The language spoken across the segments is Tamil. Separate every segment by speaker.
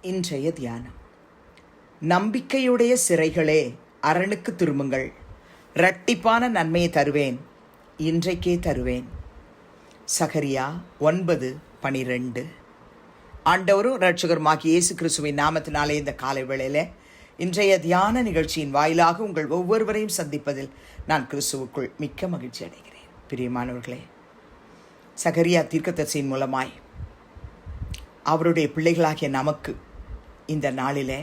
Speaker 1: இன்றைய தியானம். நம்பிக்கையுடைய சிறைகளே, அரணுக்கு திரும்புங்கள். இரட்டிப்பான நன்மையை தருவேன், இன்றைக்கே தருவேன். சகரியா 9:12. ஆண்டவரும் இரட்சகருமாகிய இயேசு கிறிஸ்துவின் நாமத்தினாலே இந்த காலை வேளையில இன்றைய தியான நிகழ்ச்சியின் வாயிலாக உங்கள் ஒவ்வொருவரையும் சந்திப்பதில் நான் கிறிஸ்துவுக்குள் மிக்க மகிழ்ச்சி அடைகிறேன். பிரியமானவர்களே, சகரியா தீர்க்கதரிசியின் மூலமாய் அவருடைய பிள்ளைகளாகிய நமக்கு இந்த நாளில்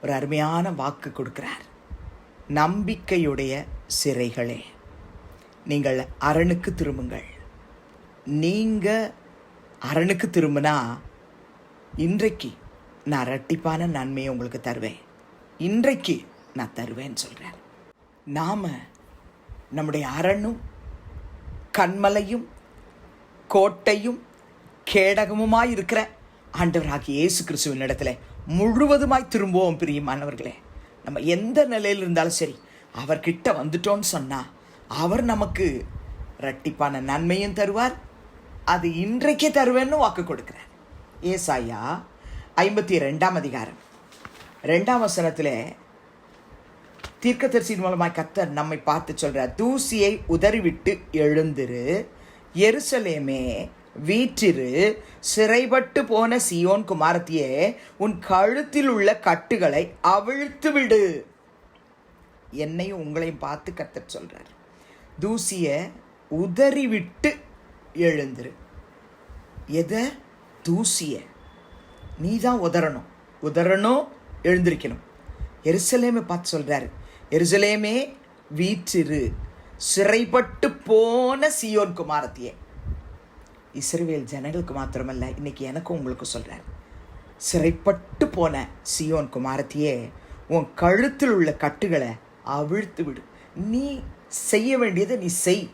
Speaker 1: ஒரு அருமையான வாக்கு கொடுக்கிறார். நம்பிக்கையுடைய சிறைகளே, நீங்கள் அரணுக்கு திரும்புங்கள். நீங்கள் அரணுக்கு திரும்பினா இன்றைக்கு நான் இரட்டிப்பான நன்மையை உங்களுக்கு தருவேன், இன்றைக்கு நான் தருவேன்னு சொல்கிறேன். நாம் நம்முடைய அரணும் கண்மலையும் கோட்டையும் கேடகமுமாய் இருக்கிற ஆண்டவராகிய இயேசு கிறிஸ்துவின் இடத்துல முழுவதுமாய் திரும்புவோம். பிரியமானவர்களே, நம்ம எந்த நிலையில் இருந்தாலும் சரி, அவர்கிட்ட வந்துட்டோன்னு சொன்னால் அவர் நமக்கு இரட்டிப்பான நன்மையும் தருவார், அது இன்றைக்கே தருவேன்னு வாக்கு கொடுக்கிறார். ஏசாயா 52 2 தீர்க்கதரிசியின் மூலமாய் கர்த்தர் நம்மை பார்த்து சொல்றார், தூசியை உதறிவிட்டு எழுந்திரு, எருசலேமே வீற்றிரு, சிறைப்பட்டு போன சீயோன் குமாரத்தியே, உன் கழுத்தில் உள்ள கட்டுகளை அவிழ்த்து விடு. என்னையும் உங்களையும் பார்த்து கர்த்தர் சொல்றார், தூசியை உதறிவிட்டு எழுந்திரு. எதை? தூசியை நீ தான் உதறணும், எழுந்திருக்கணும். எருசலேமை பார்த்து சொல்றாரு, எருசலேமே வீற்றிரு, சிறைப்பட்டு போன சீயோன் குமாரத்தியே. இஸ்ரவேல் ஜனங்களுக்கு மாத்திரமல்ல, இன்னைக்கு எனக்கும் உங்களுக்கு சொல்றார், சிறைப்பட்டு போன சீயோன் குமாரத்தியே, உன் கழுத்தில் உள்ள கட்டுகளை அவிழ்த்து விடு. நீ செய்ய வேண்டியதை நீ செய்,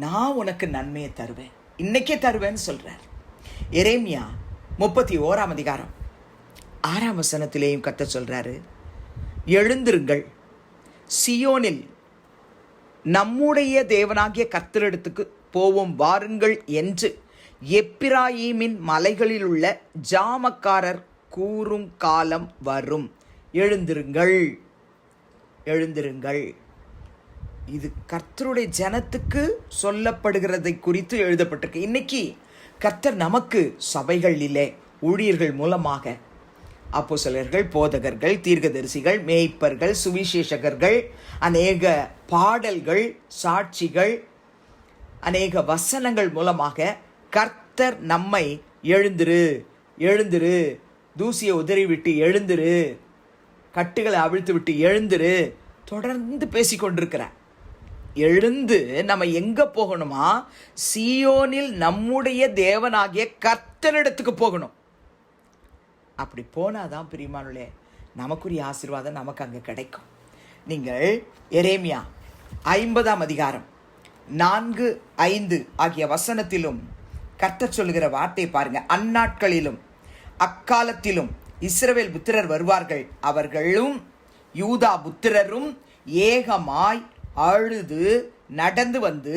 Speaker 1: நான் உனக்கு நன்மையை தருவேன், இன்னைக்கே தருவேன்னு சொல்றார். எரேமியா 31 கர்த்தர் சொல்றாரு, எழுந்திருங்கள், சியோனில் நம்முடைய தேவனாகிய கர்த்தரிடத்துக்கு போவோம் வாருங்கள் என்று எப்பிராயீமின் மலைகளில் உள்ள ஜாமக்காரர் கூறும் காலம் வரும். எழுந்திருங்கள். இது கர்த்தருடைய ஜனத்துக்கு சொல்லப்படுகிறதை குறித்து எழுதப்பட்டிருக்கு. இன்னைக்கு கர்த்தர் நமக்கு சபைகளிலே ஊழியர்கள் மூலமாக அப்போஸ்தலர்கள், போதகர்கள், தீர்க்கதரிசிகள், மேய்ப்பர்கள், சுவிசேஷகர்கள், அநேக பாடல்கள், சாட்சிகள், அநேக வசனங்கள் மூலமாக கர்த்தர் நம்மை எழுந்திரு, தூசியை உதறிவிட்டு எழுந்திரு, கட்டுகளை அவிழ்த்து விட்டு எழுந்திரு தொடர்ந்து பேசிக்கொண்டிருக்கிறார். எழுந்து நம்ம எங்க போகணுமா? சீயோனில் நம்முடைய தேவனாகிய கர்த்தரிடத்துக்கு போகணும். அப்படி போனாதான் பிரியமானவர்களே, நமக்குரிய ஆசீர்வாதம் நமக்கு அங்கே கிடைக்கும். நீங்கள் எரேமியா 50 4-5 ஆகிய வசனத்திலும் கர்த்தர் சொல்லுகிற வார்த்தையை பாருங்க. அந்நாட்களிலும் அக்காலத்திலும் இஸ்ரவேல் புத்திரர் வருவார்கள், அவர்களும் யூதா புத்திரரும் ஏகமாய் அழுது நடந்து வந்து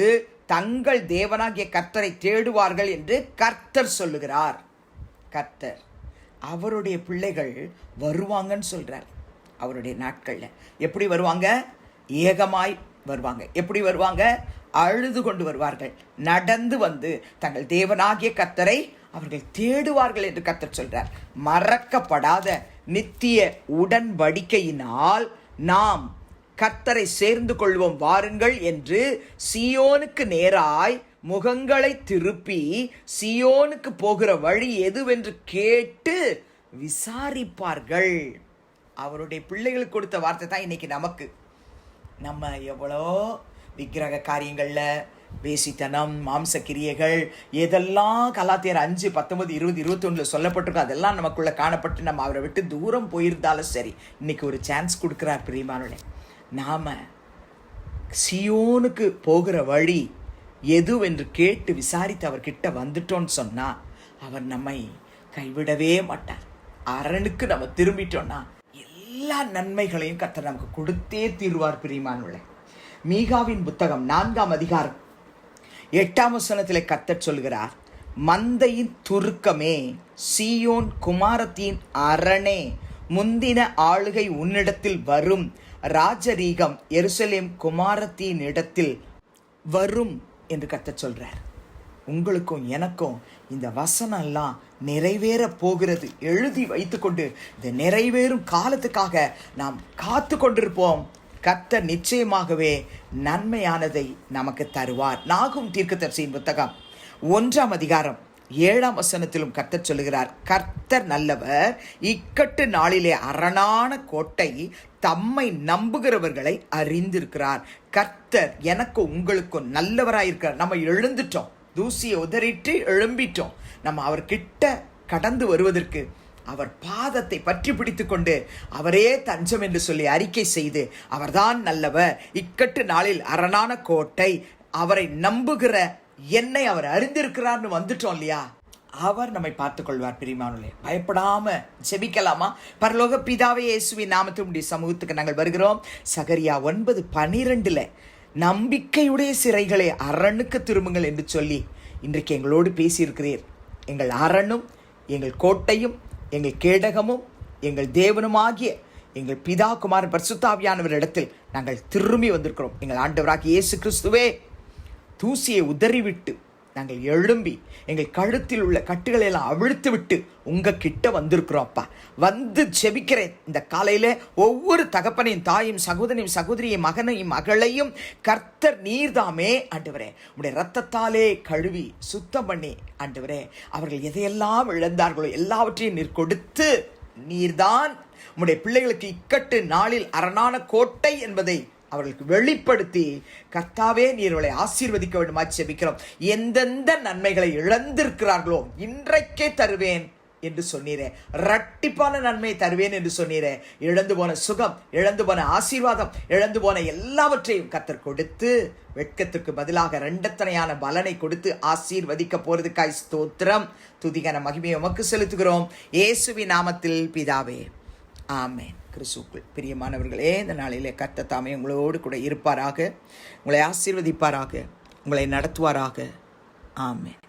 Speaker 1: தங்கள் தேவனாகிய கர்த்தரை தேடுவார்கள் என்று கர்த்தர் சொல்லுகிறார். கர்த்தர் அவருடைய பிள்ளைகள் வருவாங்கன்னு சொல்றார். அவருடைய நாட்கள்ல எப்படி வருவாங்க? ஏகமாய் வருவாங்க. எப்படி வருவாங்க? அழுது கொண்டு வருவார்கள், நடந்து வந்து தங்கள் தேவனாகிய கர்த்தரை அவர்கள் தேடுவார்கள் என்று கர்த்தர் சொல்றார். மறக்கப்படாத நித்திய உடன்படிக்கையினால் நாம் கர்த்தரை சேர்ந்து கொள்வோம் வாருங்கள் என்று சீயோனுக்கு நேராய் முகங்களை திருப்பி சீயோனுக்கு போகிற வழி எதுவென்று கேட்டு விசாரிப்பார்கள். அவருடைய பிள்ளைகளுக்கு கொடுத்த வார்த்தை தான் இன்னைக்கு நமக்கு. நம்ம எவ்வளோ விக்கிரக காரியங்களில் வேசித்தனம், மாம்ச கிரியைகள், எதெல்லாம் கலாத்தியர் 5, 19, 20, 21 சொல்லப்பட்டிருக்கோ அதெல்லாம் நமக்குள்ள காணப்பட்டு நம்ம அவரை விட்டு தூரம் போயிருந்தாலும் சரி, இன்னைக்கு ஒரு சான்ஸ் கொடுக்குறார். பிரியமானவர்களே, நாம சியோனுக்கு போகிற வழி எதுவென்று கேட்டு விசாரித்து அவர்கிட்ட வந்துட்டோன்னு சொன்னா அவர் நம்மை கைவிடவே மாட்டார். அரணுக்கு நம்ம திரும்பிட்டோம்னா எல்லா நன்மைகளையும் கர்த்தர் நமக்கு கொடுத்தே தீர்வார். பிரியமானவர்களே, மீகாவின் புத்தகம் 4 8 கர்த்தர் சொல்கிறார், மந்தையின் துருக்கமே, சீயோன் குமாரத்தின் அரணே, முந்தின ஆளுகை உன்னிடத்தில் வரும், ராஜரீகம் எருசலேம் குமாரத்தின் இடத்தில் வரும் என்று கர்த்தர் சொல்றார். உங்களுக்கும் எனக்கும் இந்த வசனம் எல்லாம் நிறைவேற போகிறது. எழுதி வைத்துக்கொண்டு இந்த நிறைவேறும் காலத்துக்காக நாம் காத்து கொண்டிருப்போம். கர்த்தர் நிச்சயமாகவே நன்மையானதை நமக்கு தருவார். நாகும் தீர்க்கதரிசியின் புத்தகம் 1ஆம் அதிகாரம் 7ஆம் வசனத்திலும் கர்த்தர் சொல்லுகிறார், கர்த்தர் நல்லவர், இக்கட்டு நாளிலே அரணான கோட்டை தம்மை நம்புகிறவர்களை அறிந்திருக்கிறார். கர்த்தர் எனக்கு உங்களுக்கும் நல்லவராயிருக்கிறார். நம்ம எழுந்துட்டோம், தூசியை உதறிட்டு எழும்பிட்டோம். நம்ம அவர்கிட்ட கடந்து வருவதற்கு அவர் பாதத்தை பற்றி பிடித்து கொண்டு அவரே தஞ்சம் என்று சொல்லி அறிக்கை செய்து, அவர்தான் நல்லவர், இக்கட்டு நாளில் அரணான கோட்டை, அவரை நம்புகிற என்னை அவர் அறிந்திருக்கிறார்னு வந்துட்டோம் இல்லையா? அவர் நம்மை பார்த்துக் கொள்வார். பிரியமானவர்களே, பயப்படாம ஜெபிக்கலாமா? பரலோக பிதாவே, இயேசுவின் நாமத்தில் உம்முடைய சமூகத்துக்கு நாங்கள் வருகிறோம். சகரியா 9:12 நம்பிக்கையுடைய சிறைகளே அரணுக்கு திரும்புங்கள் என்று சொல்லி இன்றைக்கு எங்களோடு பேசியிருக்கிறீர். எங்கள் அரணும், எங்கள் கோட்டையும், எங்கள் கேடகமும், எங்கள் தேவனுமாகிய எங்கள் பிதா குமாரன் பரிசுத்த ஆவியானவர் இடத்தில் நாங்கள் திரும்பி வந்திருக்கிறோம். எங்கள் ஆண்டவராகிய இயேசு கிறிஸ்துவே, தூசியை உதறிவிட்டு நாங்கள் எழும்பி எங்கள் கழுத்தில் உள்ள கட்டுகளை எல்லாம் அவிழ்த்து விட்டு உங்ககிட்ட வந்திருக்கிறோம். அப்பா, வந்து ஜெபிக்கிறேன். இந்த காலையில ஒவ்வொரு தகப்பனையும், தாயும், சகோதரியும், சகோதரியும், மகனையும், மகளையும் கர்த்தர் நீர்தாமே ஆண்டவரே உடைய இரத்தத்தாலே கழுவி சுத்தம் பண்ணி ஆண்டவரே அவர்கள் எதையெல்லாம் இழந்தார்களோ எல்லாவற்றையும் நீர் கொடுத்து, நீர்தான் உடைய பிள்ளைகளுக்கு இக்கட்டு நாளில் அரணான கோட்டை என்பதை அவர்களுக்கு வெளிப்படுத்தி, கர்த்தாவே நீர்களை ஆசீர்வதிக்க வேண்டுமா ஜெபிக்கிறோம். எந்தெந்த நன்மைகளை இழந்திருக்கிறார்களோ இன்றைக்கே தருவேன் என்று சொன்னீரே, இரட்டிப்பான நன்மை தருவேன் என்று சொன்னீரே. இழந்து போன சுகம், இழந்து போன ஆசீர்வாதம், இழந்து போன எல்லாவற்றையும் கர்த்தர் கொடுத்து, வெட்கத்துக்கு பதிலாக இரண்டத்தனையான பலனை கொடுத்து ஆசீர்வதிக்க போறதுக்காய் ஸ்தோத்திரம். துதிகன மகிமையை உமக்கு செலுத்துகிறோம் இயேசுவின் நாமத்தில் பிதாவே, ஆமென். கிறிஸ்துவுக்குள் பிரியமானவர்களே, இந்த நாளிலே கர்த்தர் தாமே உங்களோடு கூட இருப்பாராக, உங்களை ஆசீர்வதிப்பாராக, உங்களை நடத்துவாராக. ஆமென்.